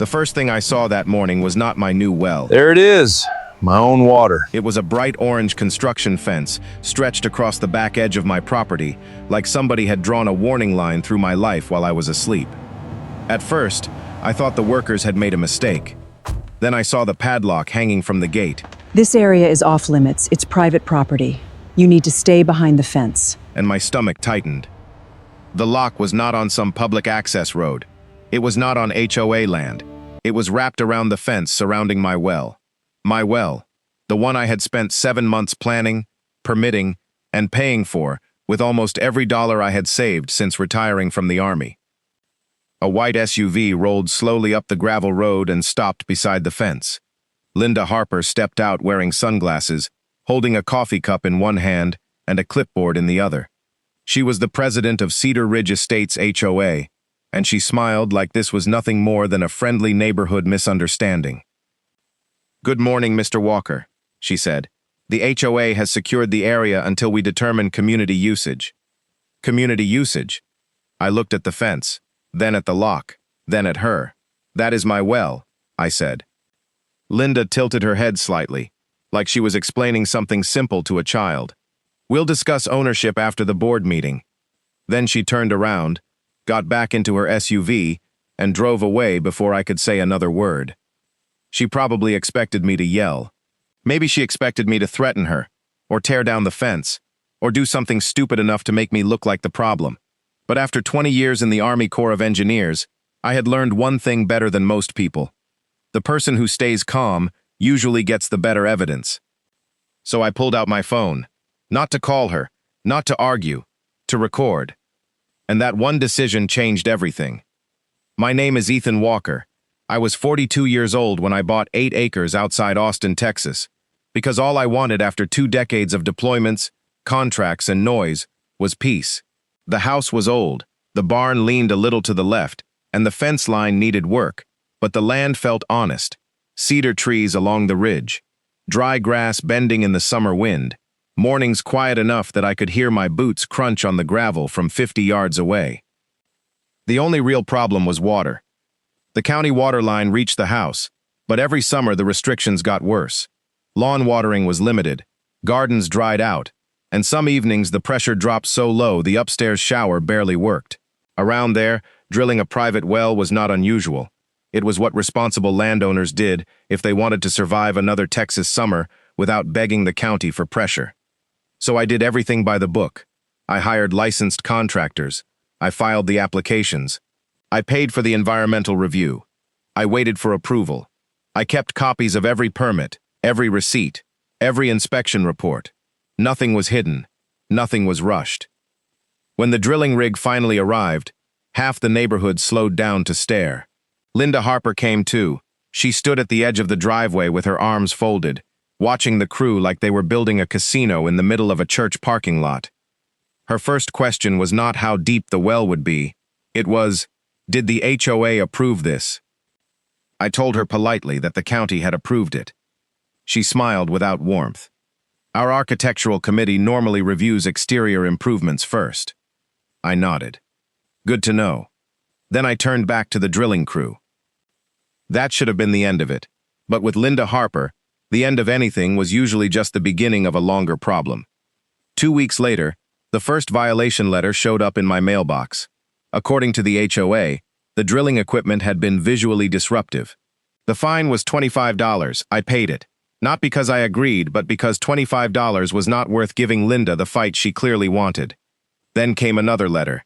The first thing I saw that morning was not my new well. There it is, my own water. It was a bright orange construction fence stretched across the back edge of my property, like somebody had drawn a warning line through my life while I was asleep. At first, I thought the workers had made a mistake. Then I saw the padlock hanging from the gate. This area is off limits. It's private property. You need to stay behind the fence. And my stomach tightened. The lock was not on some public access road. It was not on HOA land. It was wrapped around the fence surrounding my well. My well, the one I had spent 7 months planning, permitting, and paying for, with almost every dollar I had saved since retiring from the Army. A white SUV rolled slowly up the gravel road and stopped beside the fence. Linda Harper stepped out wearing sunglasses, holding a coffee cup in one hand and a clipboard in the other. She was the president of Cedar Ridge Estates HOA, and she smiled like this was nothing more than a friendly neighborhood misunderstanding. "Good morning, Mr. Walker," she said. "The HOA has secured the area until we determine community usage." Community usage? I looked at the fence, then at the lock, then at her. "That is my well," I said. Linda tilted her head slightly, like she was explaining something simple to a child. "We'll discuss ownership after the board meeting." Then she turned around, got back into her SUV, and drove away before I could say another word. She probably expected me to yell. Maybe she expected me to threaten her, or tear down the fence, or do something stupid enough to make me look like the problem. But after 20 years in the Army Corps of Engineers, I had learned one thing better than most people. The person who stays calm usually gets the better evidence. So I pulled out my phone, not to call her, not to argue, to record. And that one decision changed everything. My name is Ethan Walker. I was 42 years old when I bought 8 acres outside Austin, Texas, because all I wanted after 2 decades of deployments, contracts, and noise was peace. The house was old, the barn leaned a little to the left, and the fence line needed work, but the land felt honest. Cedar trees along the ridge, dry grass bending in the summer wind, mornings quiet enough that I could hear my boots crunch on the gravel from 50 yards away. The only real problem was water. The county water line reached the house, but every summer the restrictions got worse. Lawn watering was limited, gardens dried out, and some evenings the pressure dropped so low the upstairs shower barely worked. Around there, drilling a private well was not unusual. It was what responsible landowners did if they wanted to survive another Texas summer without begging the county for pressure. So I did everything by the book. I hired licensed contractors. I filed the applications. I paid for the environmental review. I waited for approval. I kept copies of every permit, every receipt, every inspection report. Nothing was hidden. Nothing was rushed. When the drilling rig finally arrived, half the neighborhood slowed down to stare. Linda Harper came too. She stood at the edge of the driveway with her arms folded, watching the crew like they were building a casino in the middle of a church parking lot. Her first question was not how deep the well would be. It was, did the HOA approve this? I told her politely that the county had approved it. She smiled without warmth. Our architectural committee normally reviews exterior improvements first. I nodded. Good to know. Then I turned back to the drilling crew. That should have been the end of it, but with Linda Harper, the end of anything was usually just the beginning of a longer problem. 2 weeks later, the first violation letter showed up in my mailbox. According to the HOA, the drilling equipment had been visually disruptive. The fine was $25. I paid it, not because I agreed, but because $25 was not worth giving Linda the fight she clearly wanted. Then came another letter.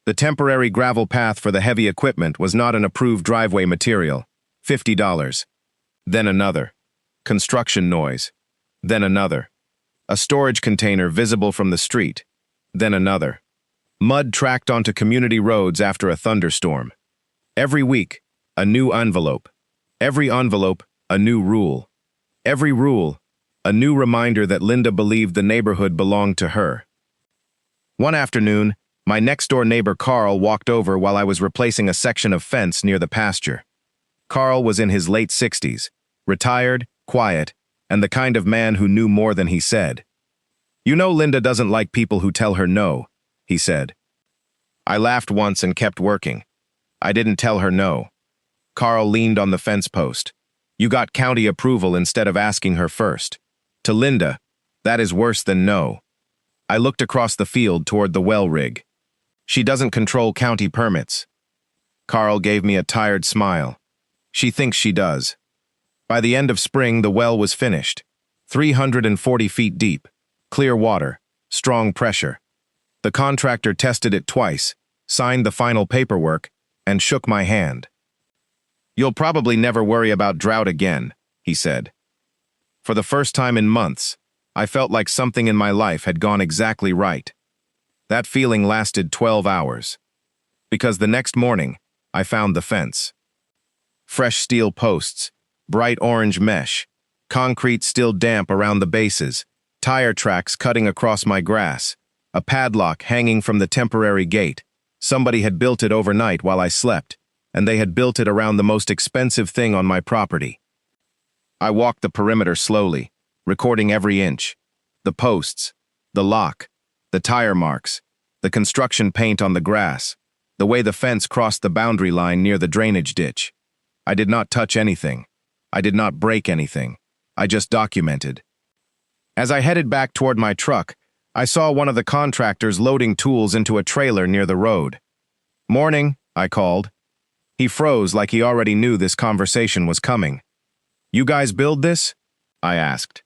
The temporary gravel path for the heavy equipment was not an approved driveway material. $50. Then another. Construction noise. Then another. A storage container visible from the street. Then another. Mud tracked onto community roads after a thunderstorm. Every week, a new envelope. Every envelope, a new rule. Every rule, a new reminder that Linda believed the neighborhood belonged to her. One afternoon, my next-door neighbor Carl walked over while I was replacing a section of fence near the pasture. Carl was in his late 60s, retired, quiet, and the kind of man who knew more than he said. "You know Linda doesn't like people who tell her no," he said. I laughed once and kept working. I didn't tell her no. Carl leaned on the fence post. You got county approval instead of asking her first. To Linda, that is worse than no. I looked across the field toward the well rig. She doesn't control county permits. Carl gave me a tired smile. She thinks she does. By the end of spring, the well was finished. 340 feet deep, clear water, strong pressure. The contractor tested it twice, signed the final paperwork, and shook my hand. You'll probably never worry about drought again, he said. For the first time in months, I felt like something in my life had gone exactly right. That feeling lasted 12 hours. Because the next morning, I found the fence. Fresh steel posts, bright orange mesh, concrete still damp around the bases, tire tracks cutting across my grass, a padlock hanging from the temporary gate. Somebody had built it overnight while I slept, and they had built it around the most expensive thing on my property. I walked the perimeter slowly, recording every inch. The posts, the lock, the tire marks, the construction paint on the grass, the way the fence crossed the boundary line near the drainage ditch. I did not touch anything. I did not break anything. I just documented. As I headed back toward my truck, I saw one of the contractors loading tools into a trailer near the road. "Morning," I called. He froze like he already knew this conversation was coming. "You guys build this?" I asked.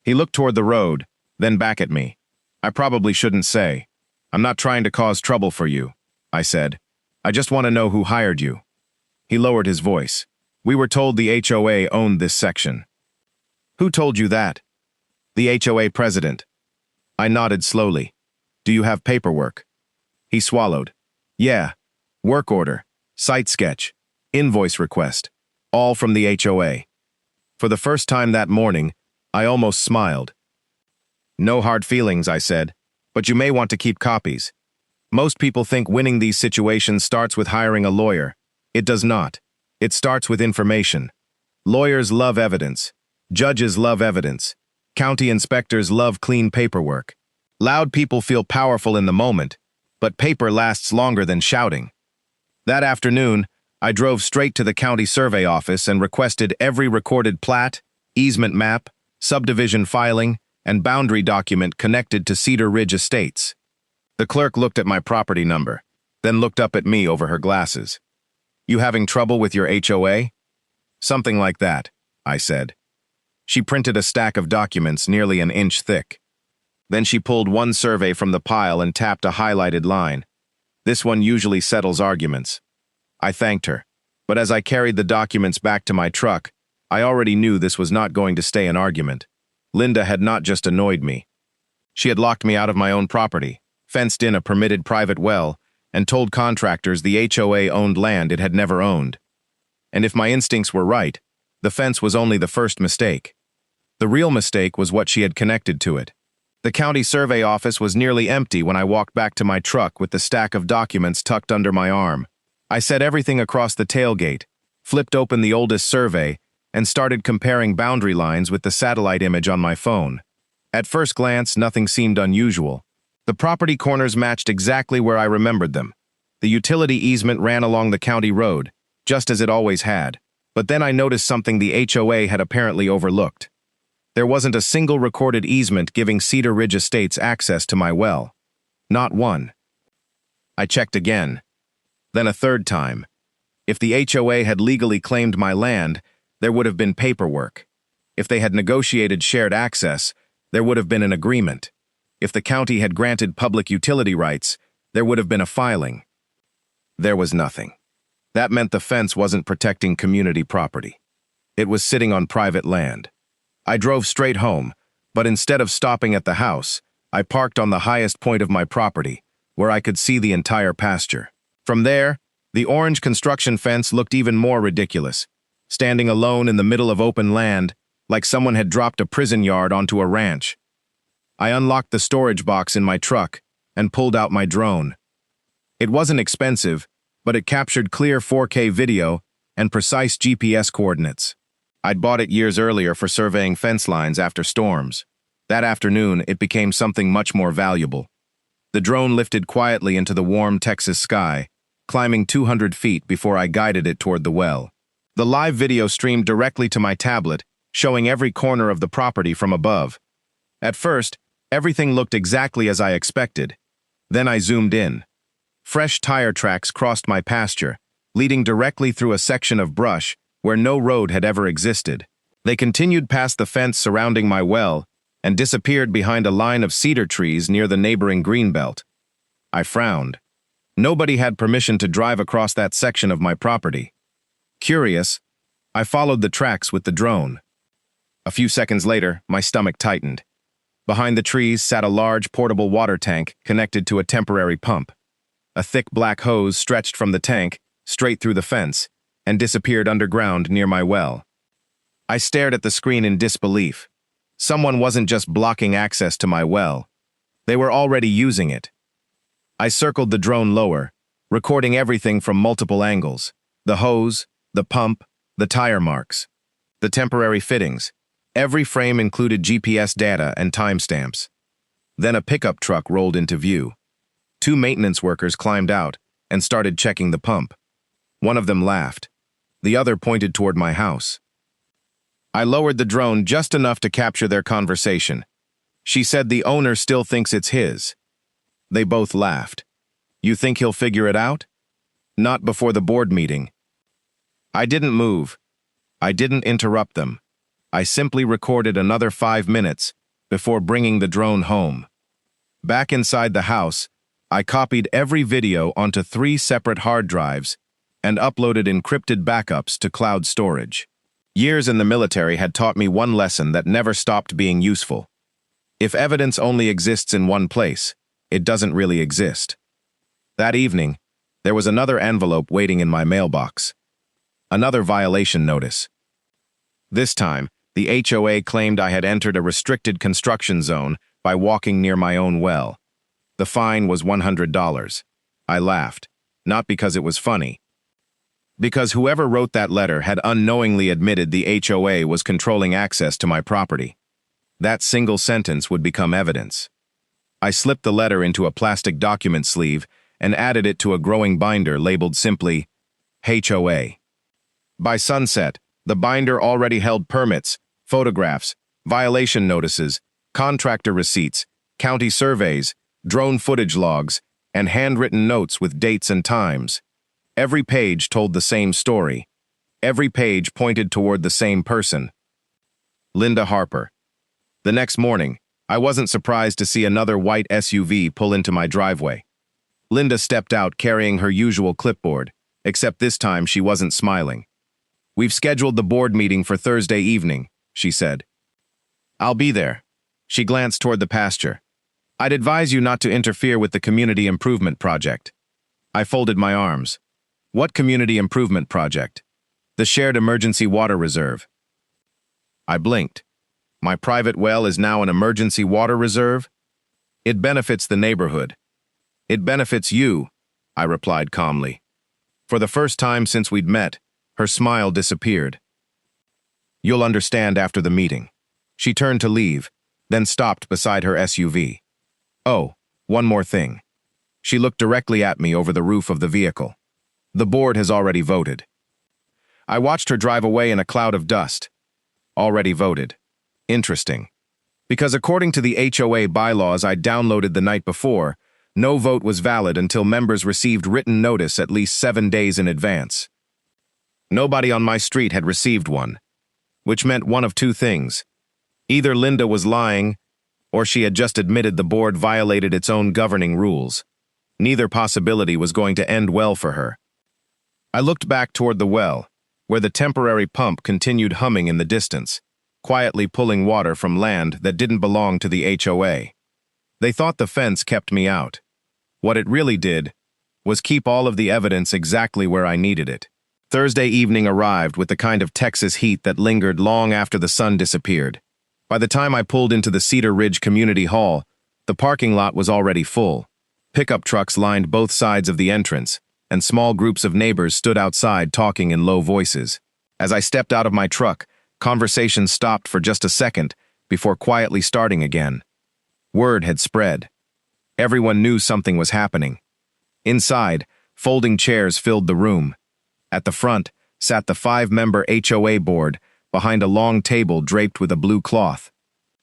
He looked toward the road, then back at me. "I probably shouldn't say. I'm not trying to cause trouble for you," I said. "I just want to know who hired you." He lowered his voice. "We were told the HOA owned this section." "Who told you that?" "The HOA president." I nodded slowly. "Do you have paperwork?" He swallowed. "Yeah. Work order, site sketch, invoice request, all from the HOA." For the first time that morning, I almost smiled. "No hard feelings," I said, "but you may want to keep copies. Most people think winning these situations starts with hiring a lawyer. It does not. It starts with information. Lawyers love evidence. Judges love evidence. County inspectors love clean paperwork. Loud people feel powerful in the moment, but paper lasts longer than shouting. That afternoon, I drove straight to the county survey office and requested every recorded plat, easement map, subdivision filing, and boundary document connected to Cedar Ridge Estates. The clerk looked at my property number, then looked up at me over her glasses. "You having trouble with your HOA?" "Something like that," I said. She printed a stack of documents nearly an inch thick. Then she pulled one survey from the pile and tapped a highlighted line. "This one usually settles arguments." I thanked her, but as I carried the documents back to my truck, I already knew this was not going to stay an argument. Linda had not just annoyed me. She had locked me out of my own property, fenced in a permitted private well, and told contractors the HOA owned land it had never owned. And if my instincts were right, the fence was only the first mistake. The real mistake was what she had connected to it. The county survey office was nearly empty when I walked back to my truck with the stack of documents tucked under my arm. I set everything across the tailgate, flipped open the oldest survey, and started comparing boundary lines with the satellite image on my phone. At first glance, nothing seemed unusual. The property corners matched exactly where I remembered them. The utility easement ran along the county road, just as it always had. But then I noticed something the HOA had apparently overlooked. There wasn't a single recorded easement giving Cedar Ridge Estates access to my well. Not one. I checked again. Then a third time. If the HOA had legally claimed my land, there would have been paperwork. If they had negotiated shared access, there would have been an agreement. If the county had granted public utility rights, there would have been a filing. There was nothing. That meant the fence wasn't protecting community property. It was sitting on private land. I drove straight home, but instead of stopping at the house, I parked on the highest point of my property, where I could see the entire pasture. From there, the orange construction fence looked even more ridiculous, standing alone in the middle of open land, like someone had dropped a prison yard onto a ranch. I unlocked the storage box in my truck and pulled out my drone. It wasn't expensive, but it captured clear 4K video and precise GPS coordinates. I'd bought it years earlier for surveying fence lines after storms. That afternoon, it became something much more valuable. The drone lifted quietly into the warm Texas sky, climbing 200 feet before I guided it toward the well. The live video streamed directly to my tablet, showing every corner of the property from above. At first, everything looked exactly as I expected. Then I zoomed in. Fresh tire tracks crossed my pasture, leading directly through a section of brush where no road had ever existed. They continued past the fence surrounding my well and disappeared behind a line of cedar trees near the neighboring greenbelt. I frowned. Nobody had permission to drive across that section of my property. Curious, I followed the tracks with the drone. A few seconds later, my stomach tightened. Behind the trees sat a large portable water tank connected to a temporary pump. A thick black hose stretched from the tank, straight through the fence, and disappeared underground near my well. I stared at the screen in disbelief. Someone wasn't just blocking access to my well. They were already using it. I circled the drone lower, recording everything from multiple angles: the hose, the pump, the tire marks, the temporary fittings. Every frame included GPS data and timestamps. Then a pickup truck rolled into view. 2 maintenance workers climbed out and started checking the pump. One of them laughed. The other pointed toward my house. I lowered the drone just enough to capture their conversation. She said the owner still thinks it's his. They both laughed. You think he'll figure it out? Not before the board meeting. I didn't move. I didn't interrupt them. I simply recorded another 5 minutes before bringing the drone home. Back inside the house, I copied every video onto 3 separate hard drives and uploaded encrypted backups to cloud storage. Years in the military had taught me one lesson that never stopped being useful. If evidence only exists in one place, it doesn't really exist. That evening, there was another envelope waiting in my mailbox. Another violation notice. This time, the HOA claimed I had entered a restricted construction zone by walking near my own well. The fine was $100. I laughed, not because it was funny, because whoever wrote that letter had unknowingly admitted the HOA was controlling access to my property. That single sentence would become evidence. I slipped the letter into a plastic document sleeve and added it to a growing binder labeled simply HOA. By sunset, the binder already held permits, photographs, violation notices, contractor receipts, county surveys, drone footage logs, and handwritten notes with dates and times. Every page told the same story. Every page pointed toward the same person. Linda Harper. The next morning, I wasn't surprised to see another white SUV pull into my driveway. Linda stepped out carrying her usual clipboard, except this time she wasn't smiling. We've scheduled the board meeting for Thursday evening, she said. I'll be there. She glanced toward the pasture. I'd advise you not to interfere with the community improvement project. I folded my arms. What community improvement project? The shared emergency water reserve. I blinked. My private well is now an emergency water reserve? It benefits the neighborhood. It benefits you, I replied calmly. For the first time since we'd met, her smile disappeared. You'll understand after the meeting. She turned to leave, then stopped beside her SUV. Oh, one more thing. She looked directly at me over the roof of the vehicle. The board has already voted. I watched her drive away in a cloud of dust. Already voted. Interesting. Because according to the HOA bylaws I downloaded the night before, no vote was valid until members received written notice at least 7 days in advance. Nobody on my street had received one, which meant one of two things. Either Linda was lying, or she had just admitted the board violated its own governing rules. Neither possibility was going to end well for her. I looked back toward the well, where the temporary pump continued humming in the distance, quietly pulling water from land that didn't belong to the HOA. They thought the fence kept me out. What it really did was keep all of the evidence exactly where I needed it. Thursday evening arrived with the kind of Texas heat that lingered long after the sun disappeared. By the time I pulled into the Cedar Ridge Community Hall, the parking lot was already full. Pickup trucks lined both sides of the entrance, and small groups of neighbors stood outside talking in low voices. As I stepped out of my truck, conversation stopped for just a second before quietly starting again. Word had spread. Everyone knew something was happening. Inside, folding chairs filled the room. At the front, sat the 5-member HOA board behind a long table draped with a blue cloth.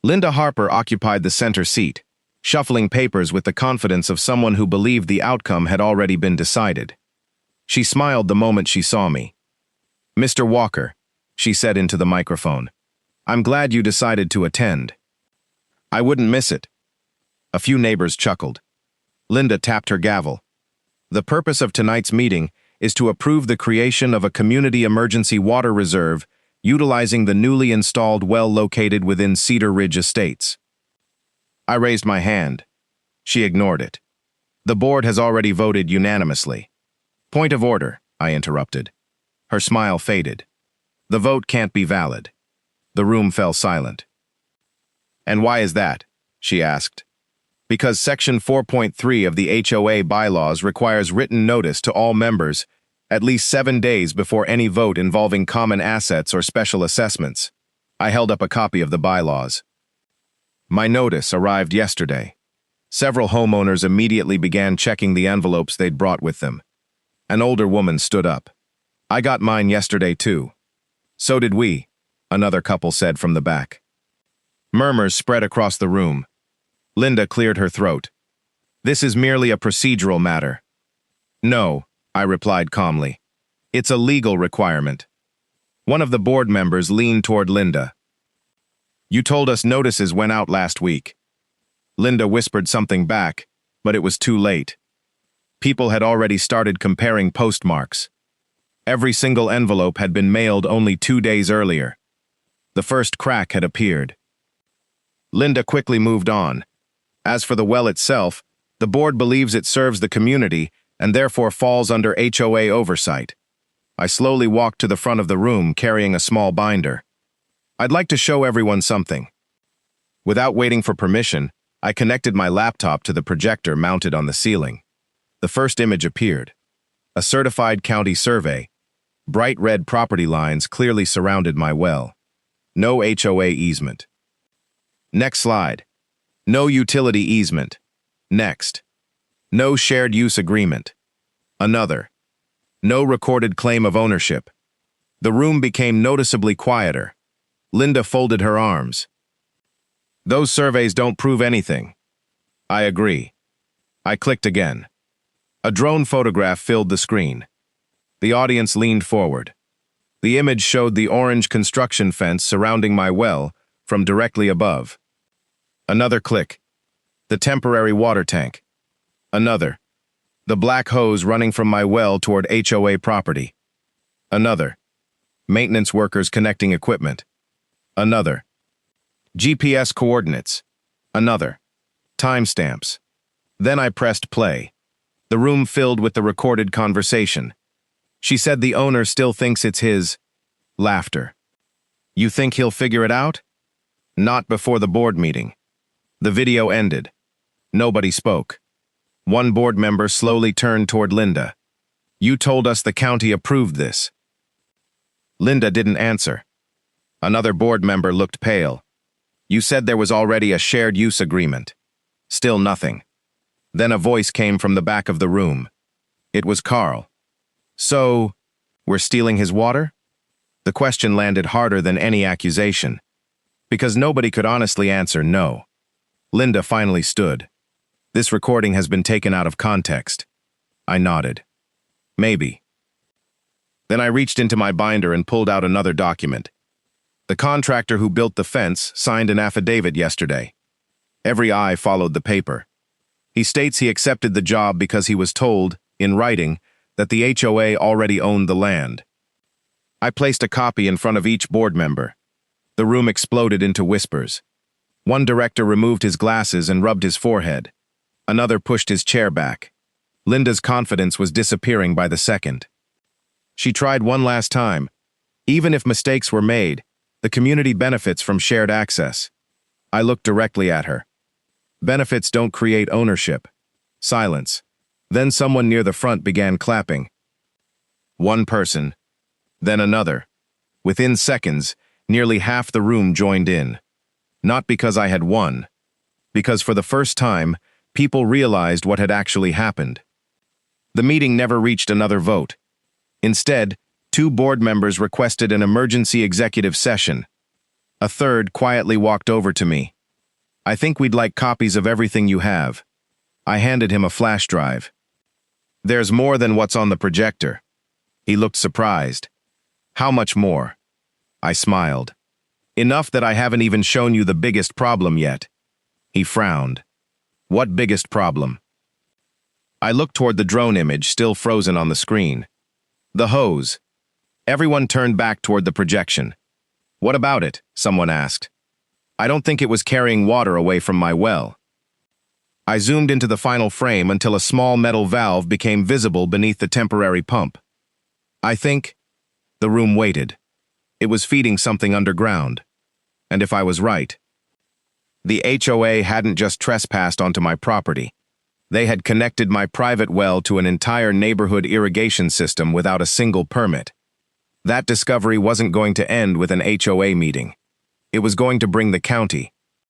Linda Harper occupied the center seat, shuffling papers with the confidence of someone who believed the outcome had already been decided. She smiled the moment she saw me. "Mr. Walker," she said into the microphone, "I'm glad you decided to attend. I wouldn't miss it." A few neighbors chuckled. Linda tapped her gavel. "The purpose of tonight's meeting is to approve the creation of a community emergency water reserve utilizing the newly installed well located within Cedar Ridge Estates." I raised my hand. She ignored it. "The board has already voted unanimously." "Point of order," I interrupted. Her smile faded. "The vote can't be valid." The room fell silent. "And why is that?" she asked. "Because Section 4.3 of the HOA bylaws requires written notice to all members at least 7 days before any vote involving common assets or special assessments." I held up a copy of the bylaws. "My notice arrived yesterday." Several homeowners immediately began checking the envelopes they'd brought with them. An older woman stood up. "I got mine yesterday too." "So did we," another couple said from the back. Murmurs spread across the room. Linda cleared her throat. "This is merely a procedural matter." "No," I replied calmly. "It's a legal requirement." One of the board members leaned toward Linda. "You told us notices went out last week." Linda whispered something back, but it was too late. People had already started comparing postmarks. Every single envelope had been mailed only 2 days earlier. The first crack had appeared. Linda quickly moved on. "As for the well itself, the board believes it serves the community and therefore falls under HOA oversight." I slowly walked to the front of the room carrying a small binder. "I'd like to show everyone something." Without waiting for permission, I connected my laptop to the projector mounted on the ceiling. The first image appeared. A certified county survey. Bright red property lines clearly surrounded my well. No HOA easement. Next slide. No utility easement. Next. No shared use agreement. Another. No recorded claim of ownership. The room became noticeably quieter. Linda folded her arms. "Those surveys don't prove anything." "I agree." I clicked again. A drone photograph filled the screen. The audience leaned forward. The image showed the orange construction fence surrounding my well from directly above. Another click. The temporary water tank. Another. The black hose running from my well toward HOA property. Another. Maintenance workers connecting equipment. Another. GPS coordinates. Another. Timestamps. Then I pressed play. The room filled with the recorded conversation. She said the owner still thinks it's his. Laughter. "You think he'll figure it out?" "Not before the board meeting." The video ended. Nobody spoke. One board member slowly turned toward Linda. "You told us the county approved this." Linda didn't answer. Another board member looked pale. "You said there was already a shared use agreement." Still nothing. Then a voice came from the back of the room. It was Carl. "So, we're stealing his water?" The question landed harder than any accusation, because nobody could honestly answer no. Linda finally stood. "This recording has been taken out of context." I nodded. "Maybe." Then I reached into my binder and pulled out another document. The contractor who built the fence signed an affidavit yesterday. Every eye followed the paper. He states he accepted the job because he was told, in writing, that the HOA already owned the land. I placed a copy in front of each board member. The room exploded into whispers. One director removed his glasses and rubbed his forehead. Another pushed his chair back. Linda's confidence was disappearing by the second. She tried one last time. Even if mistakes were made, the community benefits from shared access. I looked directly at her. Benefits don't create ownership. Silence. Then someone near the front began clapping. One person, then another. Within seconds, nearly half the room joined in. Not because I had won, because for the first time, people realized what had actually happened. The meeting never reached another vote. Instead, 2 board members requested an emergency executive session. A third quietly walked over to me. "I think we'd like copies of everything you have." I handed him a flash drive. "There's more than what's on the projector." He looked surprised. "How much more?" I smiled. "Enough that I haven't even shown you the biggest problem yet." He frowned. "What biggest problem?" I looked toward the drone image still frozen on the screen. "The hose." Everyone turned back toward the projection. "What about it?" someone asked. "I don't think it was carrying water away from my well." I zoomed into the final frame until a small metal valve became visible beneath the temporary pump. I think the room waited. It was feeding something underground. And if I was right, the HOA hadn't just trespassed onto my property. They had connected my private well to an entire neighborhood irrigation system without a single permit. That discovery wasn't going to end with an HOA meeting. It was going to bring the county,